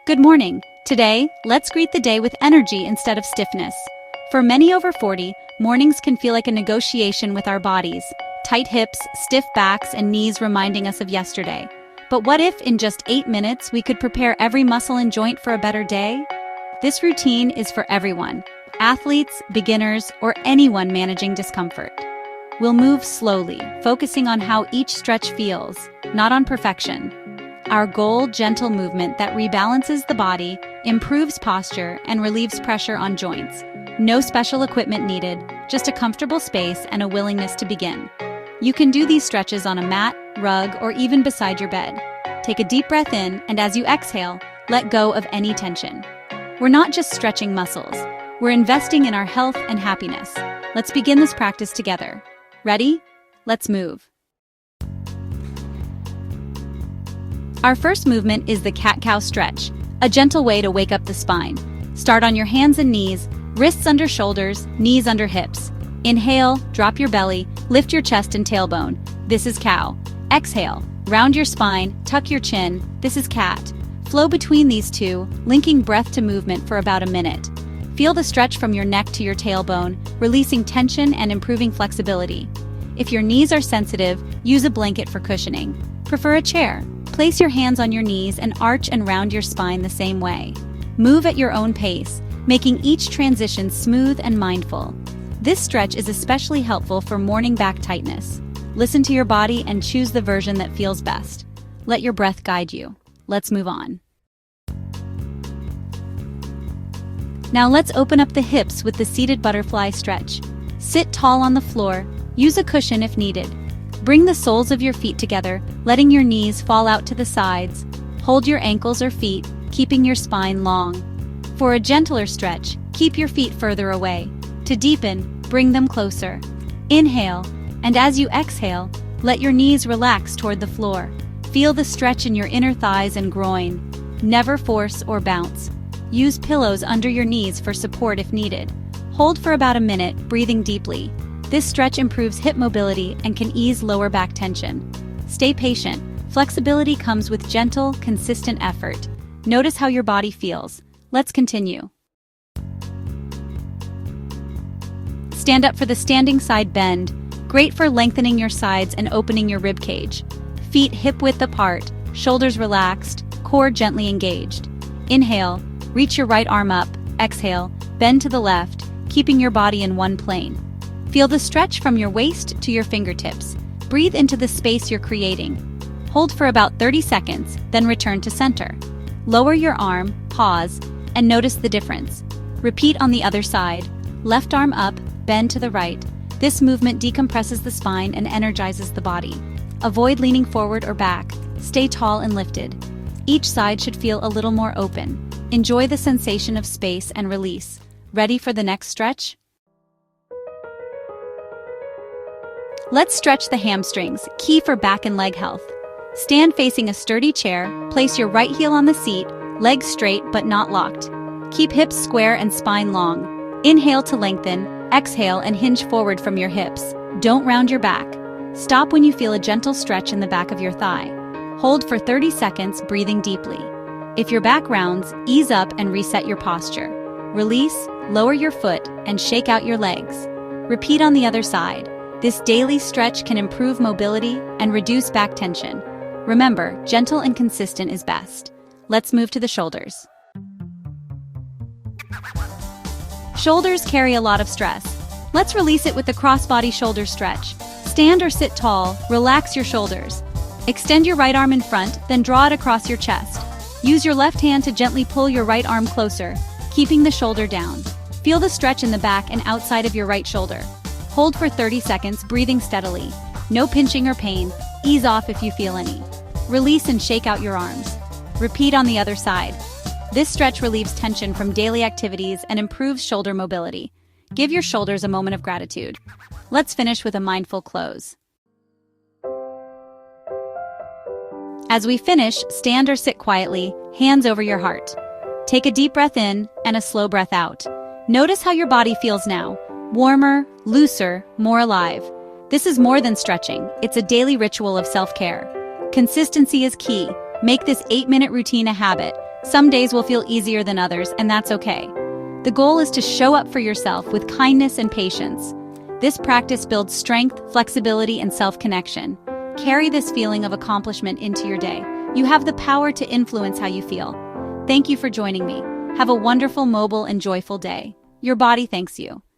Good morning. Today, let's greet the day with energy instead of stiffness. For many over 40, mornings can feel like a negotiation with our bodies. Tight hips, stiff backs, and knees reminding us of yesterday. But what if, in just 8 minutes, we could prepare every muscle and joint for a better day? This routine is for everyone. Athletes, beginners, or anyone managing discomfort. We'll move slowly, focusing on how each stretch feels, not on perfection. Our goal, gentle movement that rebalances the body, improves posture, and relieves pressure on joints. No special equipment needed, just a comfortable space and a willingness to begin. You can do these stretches on a mat, rug, or even beside your bed. Take a deep breath in, and as you exhale, let go of any tension. We're not just stretching muscles. We're investing in our health and happiness. Let's begin this practice together. Ready? Let's move. Our first movement is the cat-cow stretch, a gentle way to wake up the spine. Start on your hands and knees, wrists under shoulders, knees under hips. Inhale, drop your belly, lift your chest and tailbone. This is cow. Exhale, round your spine, tuck your chin. This is cat. Flow between these two, linking breath to movement for about a minute. Feel the stretch from your neck to your tailbone, releasing tension and improving flexibility. If your knees are sensitive, use a blanket for cushioning. Prefer a chair? Place your hands on your knees and arch and round your spine the same way. Move at your own pace, making each transition smooth and mindful. This stretch is especially helpful for morning back tightness. Listen to your body and choose the version that feels best. Let your breath guide you. Let's move on. Now let's open up the hips with the seated butterfly stretch. Sit tall on the floor. Use a cushion if needed. Bring the soles of your feet together, letting your knees fall out to the sides. Hold your ankles or feet, keeping your spine long. For a gentler stretch, keep your feet further away. To deepen, bring them closer. Inhale, and as you exhale, let your knees relax toward the floor. Feel the stretch in your inner thighs and groin. Never force or bounce. Use pillows under your knees for support if needed. Hold for about a minute, breathing deeply. This stretch improves hip mobility and can ease lower back tension. Stay patient. Flexibility comes with gentle, consistent effort. Notice how your body feels. Let's continue. Stand up for the standing side bend. Great for lengthening your sides and opening your rib cage. Feet hip-width apart, shoulders relaxed, core gently engaged. Inhale, reach your right arm up. Exhale, bend to the left, keeping your body in one plane. Feel the stretch from your waist to your fingertips. Breathe into the space you're creating. Hold for about 30 seconds, then return to center. Lower your arm, pause, and notice the difference. Repeat on the other side. Left arm up, bend to the right. This movement decompresses the spine and energizes the body. Avoid leaning forward or back. Stay tall and lifted. Each side should feel a little more open. Enjoy the sensation of space and release. Ready for the next stretch? Let's stretch the hamstrings, key for back and leg health. Stand facing a sturdy chair, place your right heel on the seat, legs straight but not locked. Keep hips square and spine long. Inhale to lengthen, exhale and hinge forward from your hips. Don't round your back. Stop when you feel a gentle stretch in the back of your thigh. Hold for 30 seconds, breathing deeply. If your back rounds, ease up and reset your posture. Release, lower your foot, and shake out your legs. Repeat on the other side. This daily stretch can improve mobility and reduce back tension. Remember, gentle and consistent is best. Let's move to the shoulders. Shoulders carry a lot of stress. Let's release it with the crossbody shoulder stretch. Stand or sit tall, relax your shoulders. Extend your right arm in front, then draw it across your chest. Use your left hand to gently pull your right arm closer, keeping the shoulder down. Feel the stretch in the back and outside of your right shoulder. Hold for 30 seconds, breathing steadily. No pinching or pain. Ease off if you feel any. Release and shake out your arms. Repeat on the other side. This stretch relieves tension from daily activities and improves shoulder mobility. Give your shoulders a moment of gratitude. Let's finish with a mindful close. As we finish, stand or sit quietly, hands over your heart. Take a deep breath in and a slow breath out. Notice how your body feels now. Warmer, looser, more alive. This is more than stretching. It's a daily ritual of self-care. Consistency is key. Make this 8-minute routine a habit. Some days will feel easier than others, and that's okay. The goal is to show up for yourself with kindness and patience. This practice builds strength, flexibility, and self-connection. Carry this feeling of accomplishment into your day. You have the power to influence how you feel. Thank you for joining me. Have a wonderful, mobile, and joyful day. Your body thanks you.